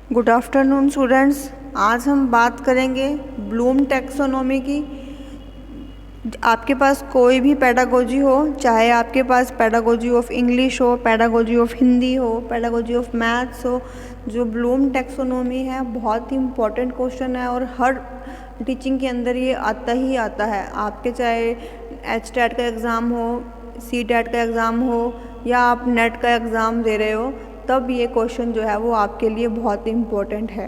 Good afternoon students. आज हम बात करेंगे ब्लूम टैक्सोनॉमी की। आपके पास कोई भी पेडागोजी हो, चाहे आपके पास पेडागोजी ऑफ इंग्लिश हो, पेडागोजी ऑफ हिंदी हो, पेडागोजी ऑफ मैथ्स हो, जो ब्लूम टैक्सोनॉमी है बहुत ही इम्पॉर्टेंट क्वेश्चन है और हर टीचिंग के अंदर ये आता ही आता है। आपके चाहे HTET का एग्ज़ाम हो, CTET का एग्ज़ाम हो या आप नेट का एग्ज़ाम दे रहे हो, तब ये क्वेश्चन जो है वो आपके लिए बहुत इम्पोर्टेंट है।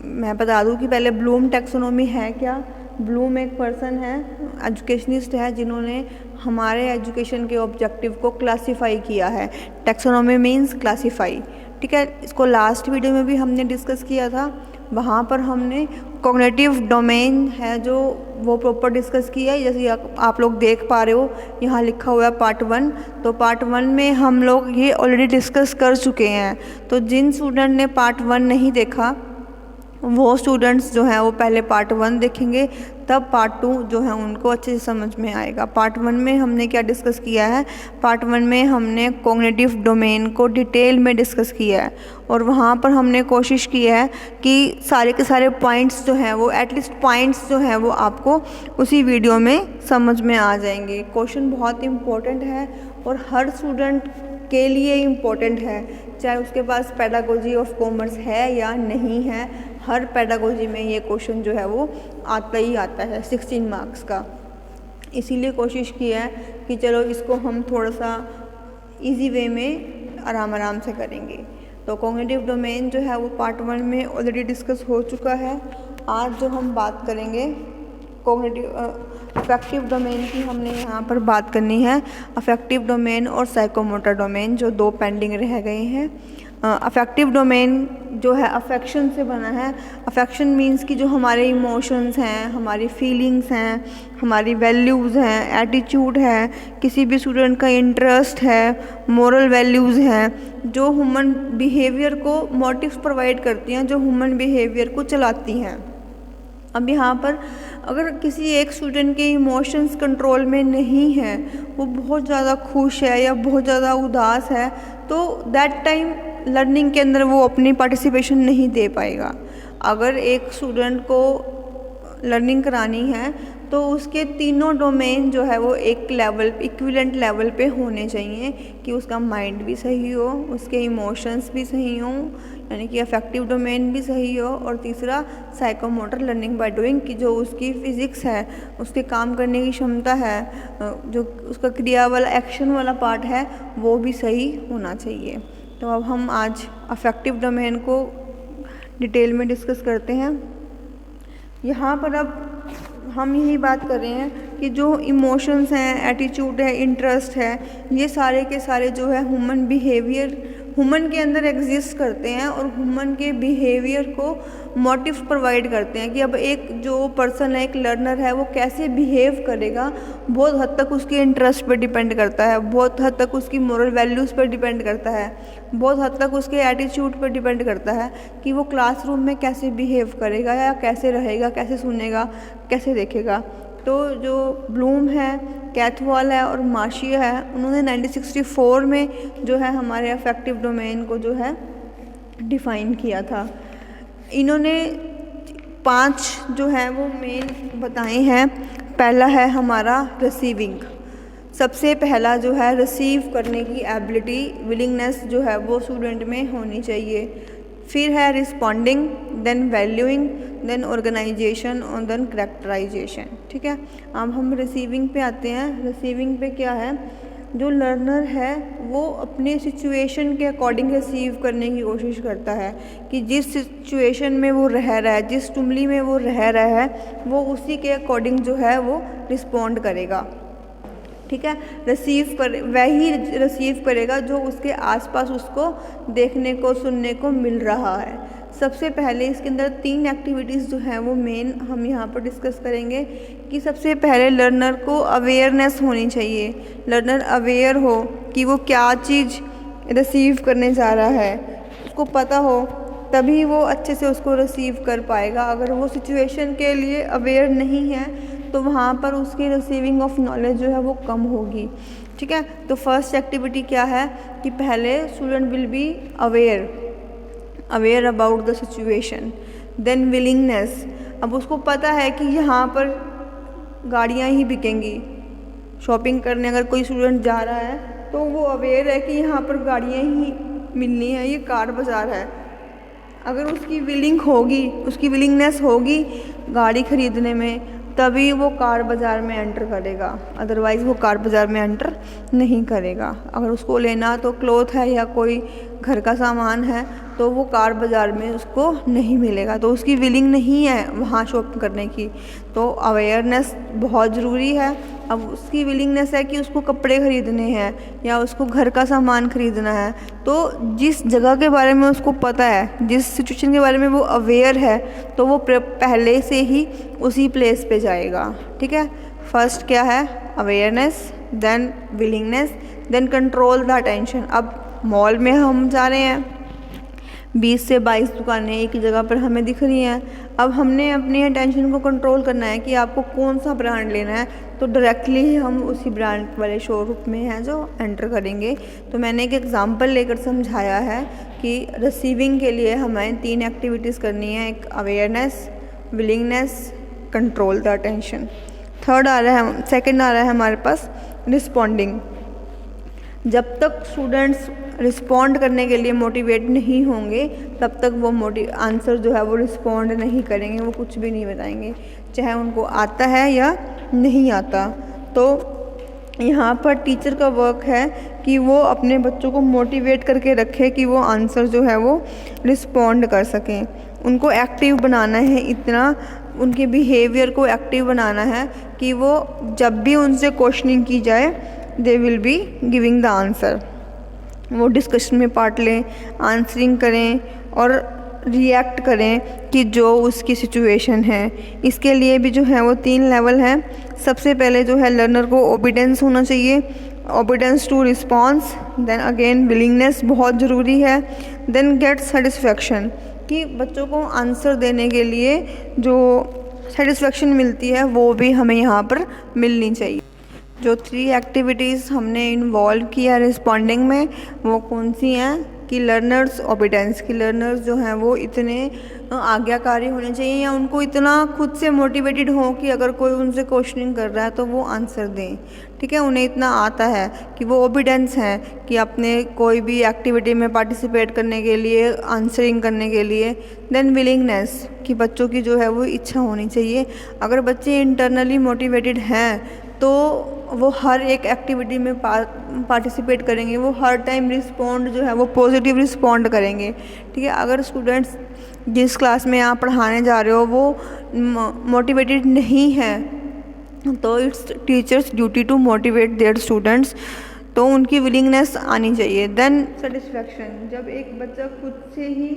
मैं बता दूं कि पहले ब्लूम टैक्सोनॉमी है क्या। ब्लूम एक पर्सन है, एजुकेशनिस्ट है, जिन्होंने हमारे एजुकेशन के ऑब्जेक्टिव को क्लासीफाई किया है। टैक्सोनॉमी मीन्स क्लासीफाई, ठीक है। इसको लास्ट वीडियो में भी हमने डिस्कस किया था। वहाँ पर हमने कॉग्निटिव डोमेन है जो वो प्रॉपर डिस्कस किया है। जैसे आप लोग देख पा रहे हो, यहाँ लिखा हुआ है पार्ट 1। तो पार्ट 1 में हम लोग ये ऑलरेडी डिस्कस कर चुके हैं। तो जिन स्टूडेंट ने पार्ट 1 नहीं देखा, वो स्टूडेंट्स जो हैं वो पहले पार्ट 1 देखेंगे, तब पार्ट 2 जो है उनको अच्छे से समझ में आएगा। पार्ट 1 में हमने क्या डिस्कस किया है? पार्ट 1 में हमने कॉग्निटिव डोमेन को डिटेल में डिस्कस किया है और वहाँ पर हमने कोशिश की है कि सारे के सारे पॉइंट्स जो हैं वो एटलीस्ट पॉइंट्स जो हैं वो आपको उसी वीडियो में समझ में आ जाएंगे। क्वेश्चन बहुत इम्पोर्टेंट है और हर स्टूडेंट के लिए इम्पोर्टेंट है, चाहे उसके पास पेडागोजी ऑफ कॉमर्स है या नहीं है। हर पेडागोजी में ये क्वेश्चन जो है वो आता ही आता है 16 मार्क्स का। इसीलिए कोशिश की है कि चलो इसको हम थोड़ा सा इजी वे में आराम से करेंगे। तो कॉग्निटिव डोमेन जो है वो पार्ट 1 में ऑलरेडी डिस्कस हो चुका है। आज जो हम बात करेंगे कॉग्निटिव अफेक्टिव डोमेन की, हमने यहाँ पर बात करनी है। अफेक्टिव डोमेन और साइकोमोटर डोमेन जो 2 पेंडिंग रह गए हैं। अफेक्टिव डोमेन जो है अफेक्शन से बना है। अफेक्शन मीन्स कि जो हमारे इमोशंस हैं, हमारी फीलिंग्स हैं, हमारी वैल्यूज़ हैं, एटीट्यूड है, किसी भी स्टूडेंट का इंटरेस्ट है, मोरल वैल्यूज़ हैं, जो ह्यूमन बिहेवियर को मोटिव्स प्रोवाइड करती हैं, जो ह्यूमन बिहेवियर को चलाती हैं। अब यहाँ पर अगर किसी एक स्टूडेंट के इमोशंस कंट्रोल में नहीं है, वो बहुत ज़्यादा खुश है या बहुत ज़्यादा उदास है, तो दैट टाइम लर्निंग के अंदर वो अपनी पार्टिसिपेशन नहीं दे पाएगा। अगर एक स्टूडेंट को लर्निंग करानी है तो उसके तीनों डोमेन जो है वो एक लेवल इक्विवेलेंट लेवल पे होने चाहिए, कि उसका माइंड भी सही हो, उसके इमोशंस भी सही हों, यानी कि अफेक्टिव डोमेन भी सही हो, और तीसरा साइकोमोटर लर्निंग बाय डूइंग, की जो उसकी फिज़िक्स है, उसके काम करने की क्षमता है, जो उसका क्रिया वाला एक्शन वाला पार्ट है, वो भी सही होना चाहिए। तो अब हम आज अफेक्टिव डोमेन को डिटेल में डिस्कस करते हैं। यहाँ पर अब हम यही बात कर रहे हैं कि जो इमोशंस हैं, एटीट्यूड है, इंटरेस्ट है, ये सारे के सारे जो है ह्यूमन बिहेवियर ह्यूमन के अंदर एग्जिस्ट करते हैं और ह्यूमन के बिहेवियर को मोटिव्स प्रोवाइड करते हैं। कि अब एक जो पर्सन है, एक लर्नर है, वो कैसे बिहेव करेगा, बहुत हद तक उसके इंटरेस्ट पर डिपेंड करता है, बहुत हद तक उसकी मोरल वैल्यूज़ पर डिपेंड करता है, बहुत हद तक उसके एटीट्यूड पर डिपेंड करता है कि वो क्लासरूम में कैसे बिहेव करेगा या कैसे रहेगा, कैसे सुनेगा, कैसे देखेगा। तो जो ब्लूम है, कैथवॉल है और मार्शिया है, उन्होंने 1964 में जो है हमारे अफेक्टिव डोमेन को जो है डिफ़ाइन किया था। इन्होंने 5 जो है वो मेन बताए हैं। पहला है हमारा रिसीविंग। सबसे पहला जो है रिसीव करने की एबिलिटी, विलिंगनेस जो है वो स्टूडेंट में होनी चाहिए। फिर है responding, then valuing, then organization और देन करेक्टराइजेशन, ठीक है। अब हम रिसीविंग पे आते हैं। रिसीविंग पे क्या है? जो लर्नर है वो अपने सिचुएशन के अकॉर्डिंग रिसीव करने की कोशिश करता है, कि जिस सिचुएशन में वो रह रहा है, जिस टुमली में वो रह रहा है, वो उसी के अकॉर्डिंग जो है वो रिस्पॉन्ड करेगा, ठीक है। वही रिसीव करेगा जो उसके आसपास उसको देखने को, सुनने को मिल रहा है। सबसे पहले इसके अंदर 3 एक्टिविटीज़ जो हैं वो मेन हम यहाँ पर डिस्कस करेंगे। कि सबसे पहले लर्नर को अवेयरनेस होनी चाहिए। लर्नर अवेयर हो कि वो क्या चीज़ रिसीव करने जा रहा है, उसको पता हो, तभी वो अच्छे से उसको रिसीव कर पाएगा। अगर वो सिचुएशन के लिए अवेयर नहीं है तो वहाँ पर उसकी रिसीविंग ऑफ नॉलेज जो है वो कम होगी, ठीक है। तो फर्स्ट एक्टिविटी क्या है कि पहले student will be aware, aware about the situation. Then willingness, अब उसको पता है कि यहाँ पर गाड़ियाँ ही बिकेंगी, शॉपिंग करने अगर कोई स्टूडेंट जा रहा है तो वो अवेयर है कि यहाँ पर गाड़ियाँ ही मिलनी है, ये कार बाज़ार है। अगर उसकी विलिंगनेस होगी गाड़ी खरीदने में, तभी वो कार बाज़ार में एंटर करेगा, अदरवाइज़ वो कार बाज़ार में एंटर नहीं करेगा। अगर उसको लेना तो क्लॉथ है या कोई घर का सामान है तो वो कार बाज़ार में उसको नहीं मिलेगा, तो उसकी विलिंग नहीं है वहाँ शॉपिंग करने की। तो अवेयरनेस बहुत ज़रूरी है। अब उसकी विलिंगनेस है कि उसको कपड़े ख़रीदने हैं या उसको घर का सामान ख़रीदना है, तो जिस जगह के बारे में उसको पता है, जिस सिचुएशन के बारे में वो अवेयर है, तो वो पहले से ही उसी प्लेस पे जाएगा। ठीक है, फर्स्ट क्या है, awareness, then willingness, then control the attention. अब मॉल में हम जा रहे हैं, 20 से 22 दुकानें एक ही जगह पर हमें दिख रही हैं। अब हमने अपनी अटेंशन को कंट्रोल करना है कि आपको कौन सा ब्रांड लेना है, तो डायरेक्टली ही हम उसी ब्रांड वाले शोरूम में हैं जो एंटर करेंगे। तो मैंने एक एग्जांपल लेकर समझाया है कि रिसीविंग के लिए हमें 3 एक्टिविटीज़ करनी है, एक awareness, willingness, control the attention. Second आ रहा है हमारे पास रिस्पॉन्डिंग। जब तक स्टूडेंट्स रिस्पॉन्ड करने के लिए मोटिवेट नहीं होंगे तब तक वो आंसर जो है वो रिस्पॉन्ड नहीं करेंगे, वो कुछ भी नहीं बताएंगे, चाहे उनको आता है या नहीं आता। तो यहाँ पर टीचर का वर्क है कि वो अपने बच्चों को मोटिवेट करके रखे कि वो आंसर जो है वो रिस्पॉन्ड कर सकें। उनको एक्टिव बनाना है, इतना उनके बिहेवियर को एक्टिव बनाना है कि वो जब भी उनसे क्वेश्चनिंग की जाए they will be giving the answer. वो डिस्कशन में पार्ट लें, आंसरिंग करें और रिएक्ट करें कि जो उसकी सिचुएशन है। इसके लिए भी जो है वो 3 लेवल हैं। सबसे पहले जो है लर्नर को ओबीडेंस होना चाहिए, obedience to response, then again willingness बहुत ज़रूरी है, देन गेट सेटिस्फेक्शन, कि बच्चों को आंसर देने के लिए जो सेटिस्फेक्शन मिलती है वो भी हमें यहाँ पर मिलनी चाहिए। जो 3 एक्टिविटीज़ हमने इन्वॉल्व किया रिस्पॉन्डिंग में वो कौन सी हैं कि लर्नर्स ओबीडेंस, कि लर्नर्स जो हैं वो इतने आज्ञाकारी होने चाहिए या उनको इतना खुद से मोटिवेटेड हो कि अगर कोई उनसे क्वेश्चनिंग कर रहा है तो वो आंसर दें। ठीक है, उन्हें इतना आता है कि वो ओबीडेंस हैं कि अपने कोई भी एक्टिविटी में पार्टिसिपेट करने के लिए, आंसरिंग करने के लिए। देन विलिंगनेस, कि बच्चों की जो है वो इच्छा होनी चाहिए। अगर बच्चे इंटरनली मोटिवेटेड हैं तो वो हर एक एक्टिविटी में पार्टिसिपेट करेंगे, वो हर टाइम रिस्पॉन्ड जो है वो पॉजिटिव रिस्पॉन्ड करेंगे। ठीक है, अगर स्टूडेंट्स जिस क्लास में आप पढ़ाने जा रहे हो वो मोटिवेटेड नहीं है तो it's teachers duty to motivate their students, तो उनकी विलिंगनेस आनी चाहिए। देन सेटिस्फेक्शन, जब एक बच्चा खुद से ही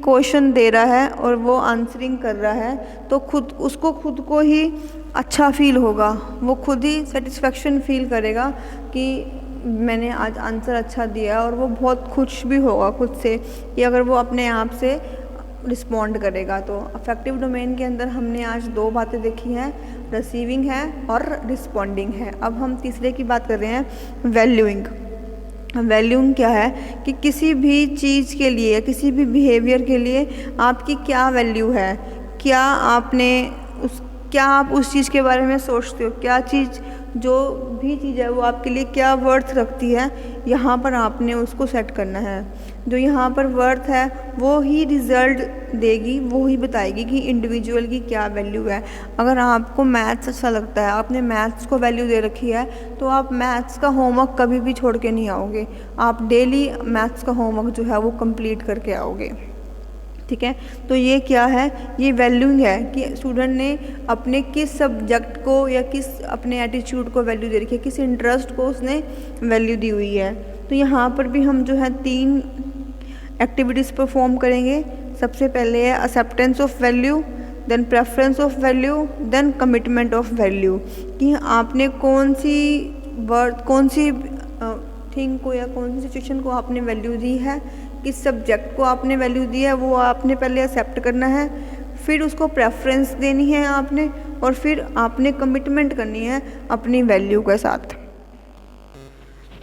क्वेश्चन दे रहा है और वो आंसरिंग कर रहा है तो उसको खुद को ही अच्छा फील होगा, वो खुद ही सेटिस्फेक्शन फील करेगा कि मैंने आज आंसर अच्छा दिया, और वो बहुत खुश भी होगा खुद से कि अगर वो अपने आप से रिस्पॉन्ड करेगा। तो अफेक्टिव डोमेन के अंदर हमने आज 2 बातें देखी हैं, रिसीविंग है और रिस्पॉन्डिंग है। अब हम तीसरे की बात कर रहे हैं, वैल्यूइंग। वैल्यूइंग क्या है कि किसी भी चीज़ के लिए, किसी भी बिहेवियर के लिए आपकी क्या वैल्यू है, क्या आप उस चीज़ के बारे में सोचते हो, क्या चीज़, जो भी चीज़ है वो आपके लिए क्या वर्थ रखती है, यहाँ पर आपने उसको सेट करना है। जो यहाँ पर वर्थ है वो ही रिज़ल्ट देगी, वो ही बताएगी कि इंडिविजुअल की क्या वैल्यू है। अगर आपको मैथ्स अच्छा लगता है, आपने मैथ्स को वैल्यू दे रखी है, तो आप मैथ्स का होमवर्क कभी भी छोड़ के नहीं आओगे, आप डेली मैथ्स का होमवर्क जो है वो कंप्लीट करके आओगे। ठीक है, तो ये क्या है, ये वैल्यूइंग है कि स्टूडेंट ने अपने किस सब्जेक्ट को या किस अपने एटीट्यूड को वैल्यू दे रखी है, किस इंटरेस्ट को उसने वैल्यू दी हुई है। तो यहाँ पर भी हम जो है 3 एक्टिविटीज़ परफॉर्म करेंगे। सबसे पहले है acceptance of value, then preference of value, then commitment of value, कि आपने कौन सी थिंग को या कौन सी सिचुएशन को आपने वैल्यू दी है, किस सब्जेक्ट को आपने वैल्यू दी है, वो आपने पहले एक्सेप्ट करना है, फिर उसको प्रेफरेंस देनी है आपने, और फिर आपने कमिटमेंट करनी है अपनी वैल्यू के साथ।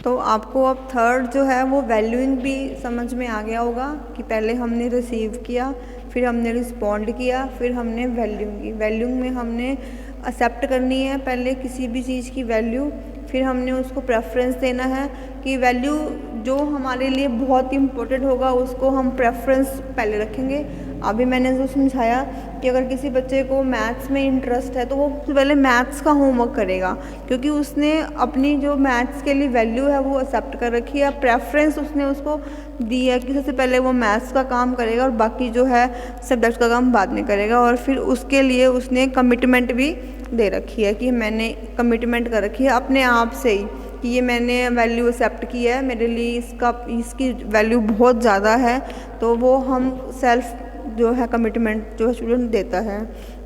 तो आपको अब थर्ड जो है वो वैल्यूइंग भी समझ में आ गया होगा कि पहले हमने रिसीव किया, फिर हमने रिस्पॉन्ड किया, फिर हमने वैल्यूइंग की। वैल्यूइंग में हमने एक्सेप्ट करनी है पहले किसी भी चीज़ की वैल्यू, फिर हमने उसको प्रेफरेंस देना है कि वैल्यू जो हमारे लिए बहुत इम्पोर्टेंट होगा उसको हम प्रेफरेंस पहले रखेंगे। अभी मैंने जो समझाया कि अगर किसी बच्चे को मैथ्स में इंटरेस्ट है तो वो पहले मैथ्स का होमवर्क करेगा, क्योंकि उसने अपनी जो मैथ्स के लिए वैल्यू है वो एक्सेप्ट कर रखी है, प्रेफरेंस उसने उसको दी है कि सबसे पहले वो मैथ्स का काम करेगा और बाकी जो है सब्जेक्ट का काम बाद में करेगा। और फिर उसके लिए उसने कमिटमेंट भी दे रखी है कि मैंने कमिटमेंट कर रखी है अपने आप से ही कि ये मैंने वैल्यू एक्सेप्ट की है, मेरे लिए इसकी वैल्यू बहुत ज़्यादा है। तो वो हम सेल्फ जो है कमिटमेंट जो स्टूडेंट देता है।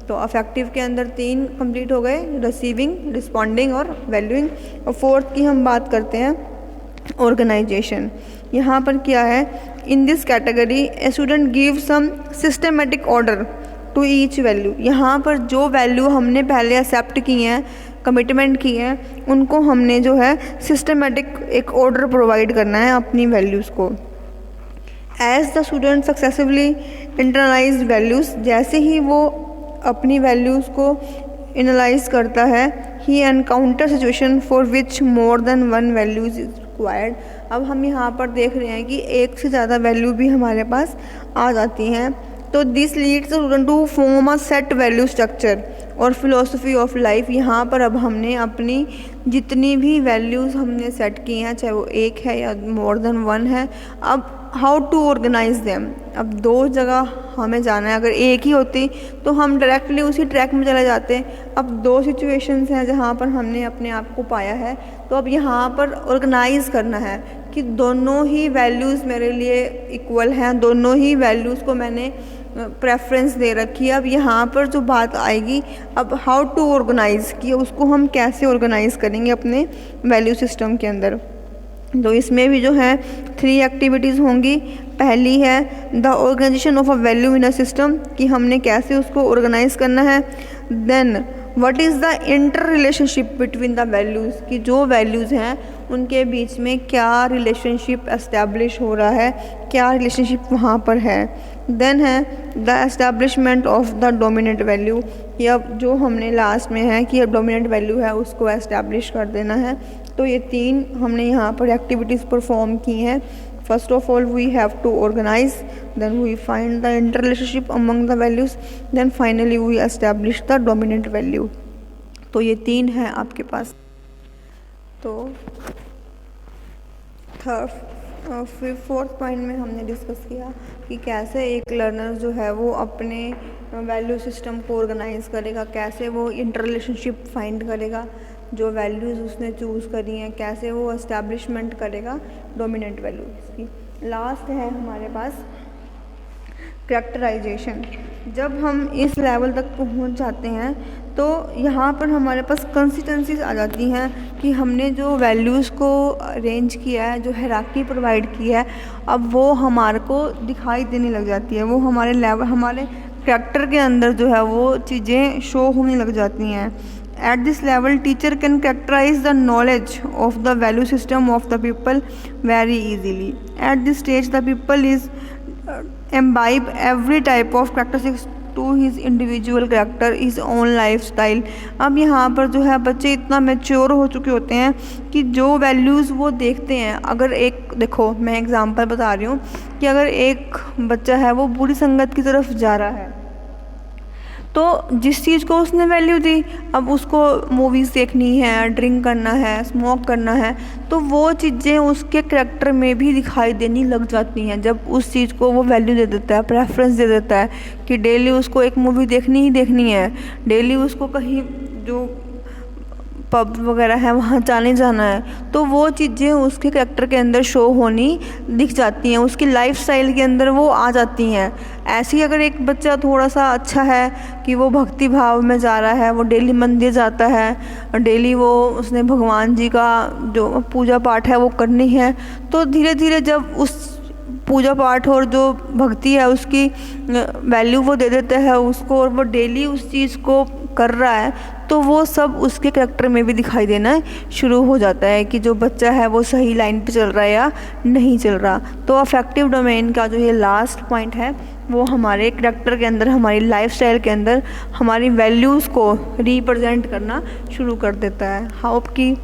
तो अफेक्टिव के अंदर 3 कंप्लीट हो गए, रिसीविंग, रिस्पॉन्डिंग और वैल्यूइंग। और फोर्थ की हम बात करते हैं ऑर्गेनाइजेशन। यहाँ पर क्या है, in this category a student give some systematic order to each value. यहाँ पर जो वैल्यू हमने पहले एक्सेप्ट की हैं, कमिटमेंट की है, उनको हमने जो है सिस्टमेटिक एक ऑर्डर प्रोवाइड करना है अपनी वैल्यूज़ को। As the student successively internalize values, जैसे ही वो अपनी वैल्यूज़ को एनालाइज करता है, he encounter situation for which more than one values is required. अब हम यहाँ पर देख रहे हैं कि एक से ज़्यादा वैल्यू भी हमारे पास आ जाती हैं। तो this leads the student to form a set value structure और फिलोसफी ऑफ लाइफ। यहाँ पर अब हमने अपनी जितनी भी वैल्यूज़ हमने सेट की हैं, चाहे वो एक है या मोर देन वन है, अब हाउ टू ऑर्गेनाइज देम। अब 2 जगह हमें जाना है, अगर एक ही होती तो हम डायरेक्टली उसी ट्रैक में चले जाते। अब 2 सिचुएशंस हैं जहाँ पर हमने अपने आप को पाया है, तो अब यहाँ पर ऑर्गेनाइज करना है कि दोनों ही वैल्यूज़ मेरे लिए इक्वल हैं, दोनों ही वैल्यूज़ को मैंने प्रेफरेंस दे रखी है। अब यहाँ पर जो बात आएगी, अब हाउ टू ऑर्गेनाइज कि उसको हम कैसे ऑर्गेनाइज करेंगे अपने वैल्यू सिस्टम के अंदर। तो इसमें भी जो है 3 एक्टिविटीज़ होंगी। पहली है the organization of a value in a system, कि हमने कैसे उसको ऑर्गेनाइज करना है। Then what is the inter relationship between the values, कि जो वैल्यूज़ हैं उनके बीच में क्या रिलेशनशिप एस्टैब्लिश हो रहा है, क्या रिलेशनशिप वहाँ पर है। देन है the establishment of the dominant value, कि अब जो हमने लास्ट में है कि अब डोमिनेंट वैल्यू है उसको एस्टैब्लिश कर देना है। तो ये 3 हमने यहाँ पर एक्टिविटीज़ परफॉर्म की हैं। First of all we have to organize, then we find the inter relationship among the values, then finally we establish the dominant value. तो ये 3 हैं आपके पास। तो फोर्थ पॉइंट में हमने डिस्कस किया कि कैसे एक लर्नर जो है वो अपने वैल्यू सिस्टम को ऑर्गेनाइज करेगा, कैसे वो इंटर रिलेशनशिप फाइंड करेगा जो वैल्यूज़ उसने चूज़ करी हैं, कैसे वो एस्टैब्लिशमेंट करेगा डोमिनेंट वैल्यूज़ की। लास्ट है हमारे पास कैरेक्टराइजेशन। जब हम इस लेवल तक पहुंच जाते हैं तो यहाँ पर हमारे पास कंसिस्टेंसीज आ जाती हैं कि हमने जो वैल्यूज़ को अरेंज किया है, जो हायरार्की प्रोवाइड की है, अब वो हमारे को दिखाई देने लग जाती है, वो हमारे लेवल, हमारे कैरेक्टर के अंदर जो है वो चीज़ें शो होने लग जाती हैं। At this level, teacher can characterize the knowledge of the value system of the people very easily. At this stage, the people is imbibe every type of characteristics to his individual character, his own lifestyle. अब यहाँ पर जो है बच्चे इतना mature हो चुके होते हैं कि जो वैल्यूज़ वो देखते हैं, अगर एक देखो मैं एग्जांपल बता रही हूँ कि अगर एक बच्चा है वो बुरी संगत की तरफ जा रहा है, तो जिस चीज़ को उसने वैल्यू दी, अब उसको मूवीज़ देखनी है, ड्रिंक करना है, स्मोक करना है, तो वो चीज़ें उसके करैक्टर में भी दिखाई देनी लग जाती हैं जब उस चीज़ को वो वैल्यू दे देता है, प्रेफरेंस दे देता है कि डेली उसको एक मूवी देखनी ही देखनी है, डेली उसको कहीं जो पब वगैरह है वहाँ जाने जाना है, तो वो चीज़ें उसके करैक्टर के अंदर शो होनी दिख जाती हैं, उसकी लाइफस्टाइल के अंदर वो आ जाती हैं। ऐसे ही अगर एक बच्चा थोड़ा सा अच्छा है कि वो भक्ति भाव में जा रहा है, वो डेली मंदिर जाता है, डेली वो उसने भगवान जी का जो पूजा पाठ है वो करनी है, तो धीरे धीरे जब उस पूजा पाठ और जो भक्ति है उसकी वैल्यू वो दे देता है उसको, और वो डेली उस चीज़ को कर रहा है तो वो सब उसके करैक्टर में भी दिखाई देना शुरू हो जाता है कि जो बच्चा है वो सही लाइन पे चल रहा है या नहीं चल रहा। तो अफेक्टिव डोमेन का जो ये लास्ट पॉइंट है वो हमारे करैक्टर के अंदर, हमारी लाइफस्टाइल के अंदर हमारी वैल्यूज़ को रिप्रेजेंट करना शुरू कर देता है। होप कि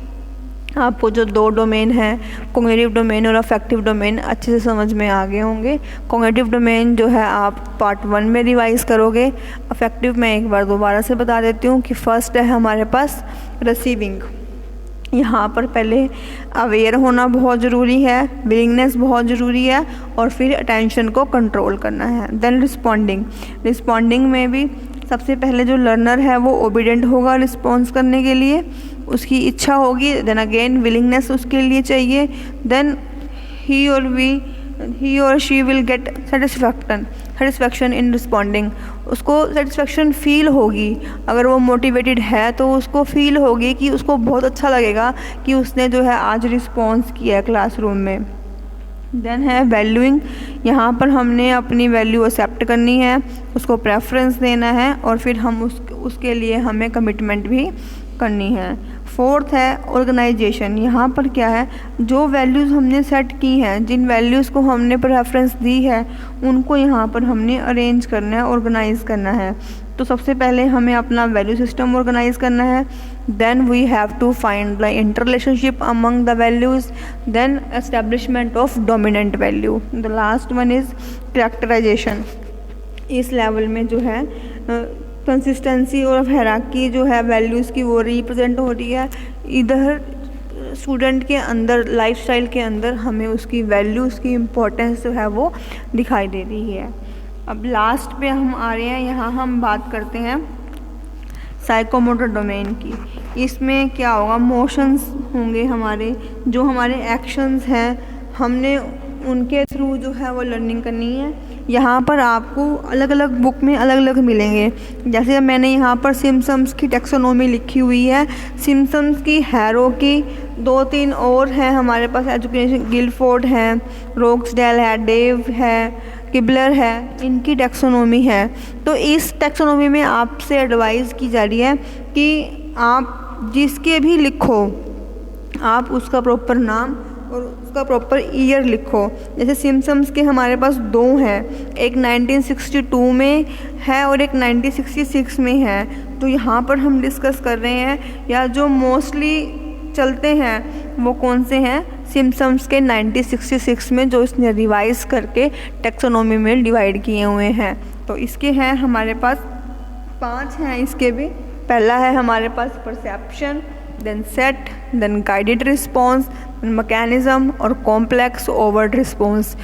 आपको जो दो डोमेन हैं, कॉग्निटिव डोमेन और अफेक्टिव डोमेन, अच्छे से समझ में आ गए होंगे। कॉग्निटिव डोमेन जो है आप पार्ट 1 में रिवाइज़ करोगे। अफेक्टिव मैं एक बार दोबारा से बता देती हूँ कि फर्स्ट है हमारे पास रिसीविंग। यहाँ पर पहले अवेयर होना बहुत ज़रूरी है, विलिंगनेस बहुत ज़रूरी है, और फिर अटेंशन को कंट्रोल करना है। देन रिस्पॉन्डिंग में भी सबसे पहले जो लर्नर है वो ओबीडेंट होगा रिस्पॉन्स करने के लिए, उसकी इच्छा होगी। देन अगेन विलिंगनेस उसके लिए चाहिए। देन ही और she will get satisfaction in responding. उसको सेटिस्फैक्शन फील होगी, अगर वो मोटिवेटेड है तो उसको फील होगी कि उसको बहुत अच्छा लगेगा कि उसने जो है आज रिस्पॉन्स किया है क्लासरूम में। देन है वैल्यूइंग। यहाँ पर हमने अपनी वैल्यू एक्सेप्ट करनी है, उसको प्रेफरेंस देना है, और फिर हम उसके लिए हमें कमिटमेंट भी करनी है। फोर्थ है ऑर्गेनाइजेशन। यहाँ पर क्या है, जो वैल्यूज़ हमने सेट की हैं, जिन वैल्यूज़ को हमने प्रेफरेंस दी है, उनको यहाँ पर हमने अरेंज करना है, ऑर्गेनाइज़ करना है। तो सबसे पहले हमें अपना वैल्यू सिस्टम ऑर्गेनाइज करना है। Then we have to find the inter relationship among the values. Then establishment of dominant value. The last one is characterization. इस लेवल में जो है कंसिस्टेंसी और हायरार्की जो है वैल्यूज़ की वो रिप्रेजेंट हो रही है। इधर स्टूडेंट के अंदर, लाइफस्टाइल के अंदर हमें उसकी वैल्यूज़ की इम्पोर्टेंस जो है वो दिखाई दे रही है। अब लास्ट पे हम आ रहे हैं, यहाँ हम बात करते हैं साइकोमोटर डोमेन की। इसमें क्या होगा, मोशंस होंगे हमारे, जो हमारे एक्शंस हैं, हमने उनके थ्रू जो है वो लर्निंग करनी है। यहाँ पर आपको अलग अलग बुक में अलग अलग मिलेंगे। जैसे मैंने यहाँ पर सिम्पसन्स की टैक्सोनॉमी लिखी हुई है, सिम्पसन्स की, हैरो की, 2-3 और हैं हमारे पास एजुकेशन, गिलफोर्ड हैं, रोक्सडेल है, डेव है, किबलर है, इनकी टैक्सोनॉमी है। तो इस टैक्सोनॉमी में आपसे एडवाइस की जा रही है कि आप जिसके भी लिखो, आप उसका प्रॉपर नाम और उसका प्रॉपर ईयर लिखो। जैसे सिम्पसन्स के हमारे पास 2 हैं, एक 1962 में है और एक 1966 में है। तो यहाँ पर हम डिस्कस कर रहे हैं, या जो मोस्टली चलते हैं वो कौन से हैं, सिम्पसन्स के 1966 में, जो इसने रिवाइज करके टैक्सोनॉमी में डिवाइड किए हुए हैं। तो इसके हैं हमारे पास 5 हैं इसके भी। पहला है हमारे पास perception, then set, then guided response, mechanism और कॉम्प्लेक्स ओवर्ट रिस्पॉन्स।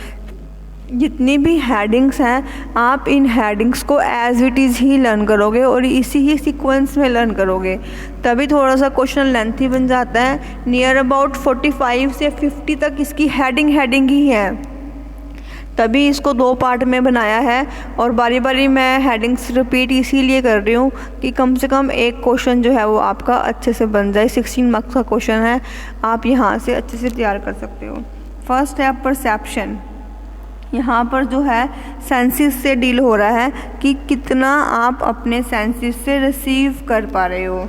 जितनी भी हेडिंग्स हैं, आप इन हेडिंग्स को एज इट इज़ ही लर्न करोगे और इसी ही सीक्वेंस में लर्न करोगे, तभी थोड़ा सा क्वेश्चन लेंथी बन जाता है। नियर अबाउट 45 से 50 तक इसकी हेडिंग ही है, तभी इसको 2 पार्ट में बनाया है। और बारी बारी मैं हेडिंग्स रिपीट इसीलिए कर रही हूँ कि कम से कम एक क्वेश्चन जो है वो आपका अच्छे से बन जाए। 16 मार्क्स का क्वेश्चन है, आप यहाँ से अच्छे से तैयार कर सकते हो। फर्स्ट है परसेप्शन। यहाँ पर जो है सेंसेस से डील हो रहा है कि कितना आप अपने सेंसेस से रिसीव कर पा रहे हो,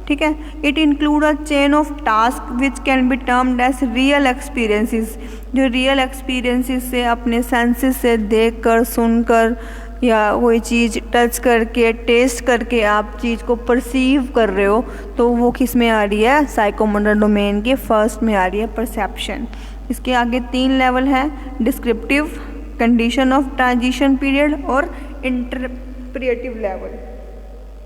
ठीक है। It include a chain of task which can be termed as real experiences. जो रियल एक्सपीरियंसेस से, अपने सेंसेस से देख कर, सुन कर, या कोई चीज़ टच करके, टेस्ट करके आप चीज़ को परसीव कर रहे हो, तो वो किस में आ रही है, साइकोमोटर डोमेन के फर्स्ट में आ रही है, परसेप्शन। इसके आगे 3 लेवल है, descriptive, condition of transition period और इंटरप्रिएटिव लेवल,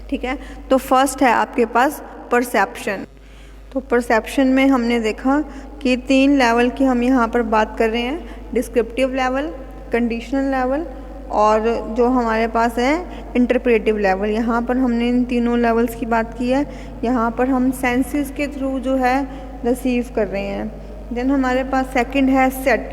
ठीक है। तो फर्स्ट है आपके पास परसेप्शन। तो परसेप्शन में हमने देखा कि 3 लेवल की हम यहाँ पर बात कर रहे हैं, डिस्क्रिप्टिव लेवल, कंडीशनल लेवल और जो हमारे पास है इंटरप्रेटिव लेवल। यहाँ पर हमने इन तीनों लेवल्स की बात की है। यहाँ पर हम सेंसेस के थ्रू जो है रिसीव कर रहे हैं। देन हमारे पास सेकंड है सेट।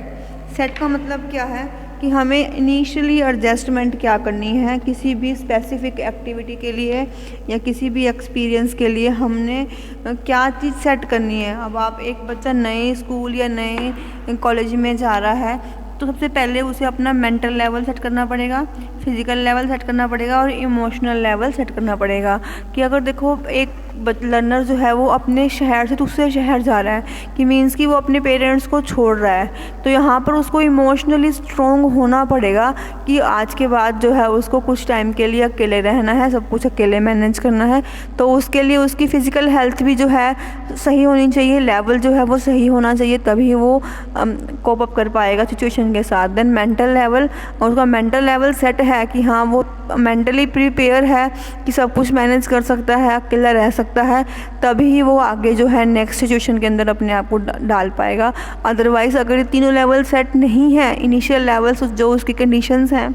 सेट का मतलब क्या है कि हमें इनिशियली एडजस्टमेंट क्या करनी है किसी भी स्पेसिफिक एक्टिविटी के लिए या किसी भी एक्सपीरियंस के लिए, हमने क्या चीज़ सेट करनी है। अब आप एक बच्चा नए स्कूल या नए कॉलेज में जा रहा है तो सबसे पहले उसे अपना मेंटल लेवल सेट करना पड़ेगा, फिजिकल लेवल सेट करना पड़ेगा और इमोशनल लेवल सेट करना पड़ेगा। कि अगर देखो एक लर्नर जो है वो अपने शहर से दूसरे शहर जा रहा है, कि मीन्स कि वो अपने पेरेंट्स को छोड़ रहा है, तो यहाँ पर उसको इमोशनली स्ट्रॉन्ग होना पड़ेगा कि आज के बाद जो है उसको कुछ टाइम के लिए अकेले रहना है, सब कुछ अकेले मैनेज करना है। तो उसके लिए उसकी फ़िज़िकल हेल्थ भी जो है सही होनी चाहिए, लेवल जो है वो सही होना चाहिए, तभी वो कोप अप कर पाएगा सिचुएशन के साथ। देन मेंटल लेवल, उसका मेंटल लेवल सेट है कि हाँ वो मेंटली प्रिपेयर है कि सब कुछ मैनेज कर सकता है, अकेला रह सकता है, तभी वो आगे जो है नेक्स्ट सिचुएशन के अंदर अपने आप को डाल पाएगा। अदरवाइज़ अगर ये तीनों लेवल सेट नहीं है, इनिशियल लेवल्स जो उसकी कंडीशंस हैं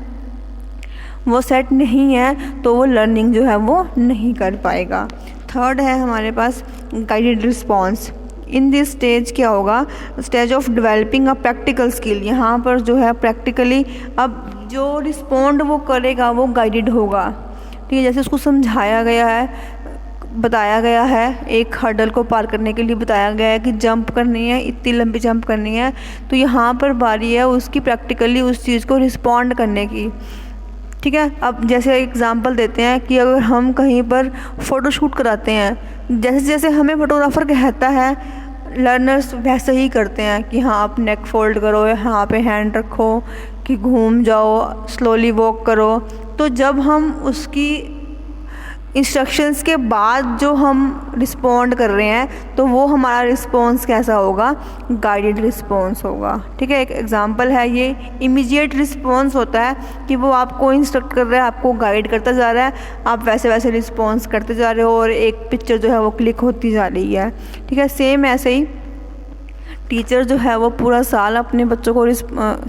वो सेट नहीं है, तो वो लर्निंग जो है वो नहीं कर पाएगा। थर्ड है हमारे पास guided response. In this stage क्या होगा, stage of developing a practical skill. यहाँ पर जो है प्रैक्टिकली अब जो रिस्पॉन्ड वो करेगा वो गाइडेड होगा, ठीक है। जैसे उसको समझाया गया है, बताया गया है, एक हर्डल को पार करने के लिए बताया गया है कि जंप करनी है, इतनी लंबी जंप करनी है, तो यहाँ पर बारी है उसकी प्रैक्टिकली उस चीज़ को रिस्पॉन्ड करने की, ठीक है। अब जैसे एग्जांपल देते हैं कि अगर हम कहीं पर फ़ोटोशूट कराते हैं, जैसे जैसे हमें फ़ोटोग्राफ़र कहता है, लर्नर्स वैसे ही करते हैं कि हाँ आप नेक फोल्ड करो, यहाँ पे हैंड रखो, कि घूम जाओ, स्लोली वॉक करो। तो जब हम उसकी इंस्ट्रक्शंस के बाद जो हम रिस्पॉन्ड कर रहे हैं, तो वो हमारा रिस्पॉन्स कैसा होगा, गाइडेड रिस्पॉन्स होगा, ठीक है। एक एग्जांपल है ये, इमीडिएट रिस्पॉन्स होता है कि वो आपको इंस्ट्रक्ट कर रहा है, आपको गाइड करता जा रहा है, आप वैसे वैसे रिस्पॉन्स करते जा रहे हो और एक पिक्चर जो है वो क्लिक होती जा रही है, ठीक है। सेम ऐसे ही टीचर जो है वो पूरा साल अपने बच्चों को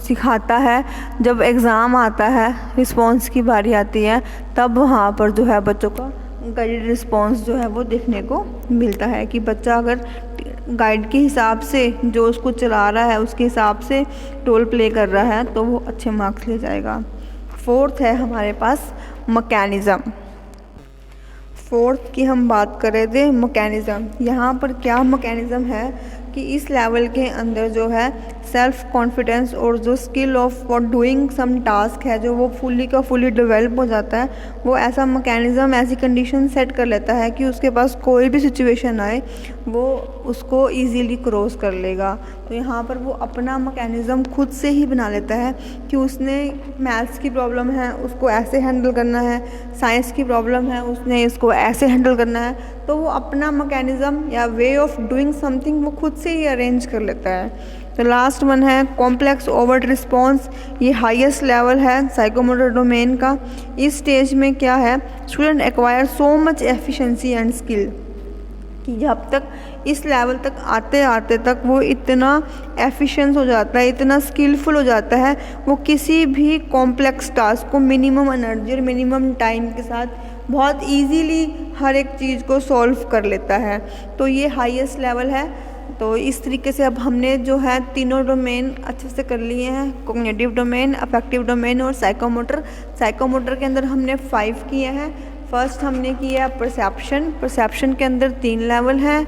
सिखाता है, जब एग्ज़ाम आता है, रिस्पॉन्स की बारी आती है, तब वहाँ पर जो है बच्चों का गाइडेड रिस्पॉन्स जो है वो देखने को मिलता है कि बच्चा अगर गाइड के हिसाब से जो उसको चला रहा है उसके हिसाब से रोल प्ले कर रहा है तो वो अच्छे मार्क्स ले जाएगा। फोर्थ है हमारे पास मैकेनिज़्म। फोर्थ की हम बात कर रहे थे मैकेनिज़्म। यहाँ पर क्या मैकेनिज़्म है कि इस लेवल के अंदर जो है सेल्फ कॉन्फिडेंस और जो skill of for doing some task है जो वो फुली का फुली डेवलप हो जाता है। वो ऐसा मैकेनिज़्म, ऐसी कंडीशन सेट कर लेता है कि उसके पास कोई भी सिचुएशन आए वो उसको इजीली क्रॉस कर लेगा। तो यहाँ पर वो अपना मैकेनिज़्म खुद से ही बना लेता है कि उसने मैथ्स की प्रॉब्लम है उसको ऐसे हैंडल करना है, साइंस की प्रॉब्लम है उसने इसको ऐसे हैंडल करना है, तो वो अपना मैकेनिज़्म या वे ऑफ डूइंग समथिंग वो खुद से ही अरेंज कर लेता है। तो लास्ट वन है कॉम्प्लेक्स ओवर्ट रिस्पॉन्स। ये हाईएस्ट लेवल है साइकोमोटर डोमेन का। इस स्टेज में क्या है, student acquire so much efficiency and skill कि जब तक इस लेवल तक आते आते तक वो इतना एफिशिएंस हो जाता है, इतना स्किलफुल हो जाता है, वो किसी भी कॉम्प्लेक्स टास्क को मिनिमम एनर्जी और मिनिमम टाइम के साथ बहुत इजीली हर एक चीज़ को सॉल्व कर लेता है। तो ये हाईएस्ट लेवल है। तो इस तरीके से अब हमने जो है तीनों डोमेन अच्छे से कर लिए हैं, कॉग्निटिव डोमेन, अफेक्टिव डोमेन और साइकोमोटर। साइकोमोटर के अंदर हमने 5 किए हैं। फर्स्ट हमने किया परसेप्शन। परसेप्शन के अंदर 3 लेवल हैं,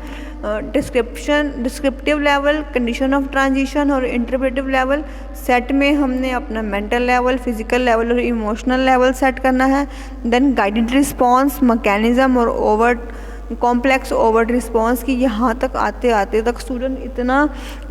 descriptive level, condition of transition और इंटरप्रेटिव लेवल। सेट में हमने अपना मेंटल लेवल, फिजिकल लेवल और इमोशनल लेवल सेट करना है। देन गाइडेड रिस्पॉन्स, मैकेनिज़्म और ओवर्ट कॉम्प्लेक्स ओवर्ट रिस्पॉन्स की यहाँ तक आते आते तक स्टूडेंट इतना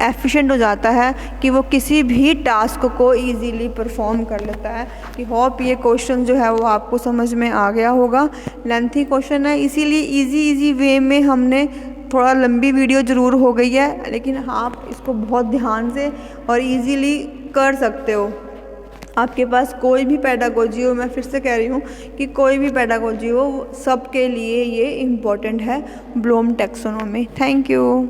एफिशिएंट हो जाता है कि वो किसी भी टास्क को इजीली परफॉर्म कर लेता है। कि होप ये क्वेश्चन जो है वो आपको समझ में आ गया होगा। लेंथी क्वेश्चन है इसीलिए इजी वे में हमने थोड़ा लंबी वीडियो ज़रूर हो गई है, लेकिन आप इसको बहुत ध्यान से और इजीली कर सकते हो। आपके पास कोई भी पेडागोजी हो, मैं फिर से कह रही हूँ कि कोई भी पेडागोजी हो, सबके लिए ये इम्पोर्टेंट है ब्लूम टैक्सोनॉमी। Thank you.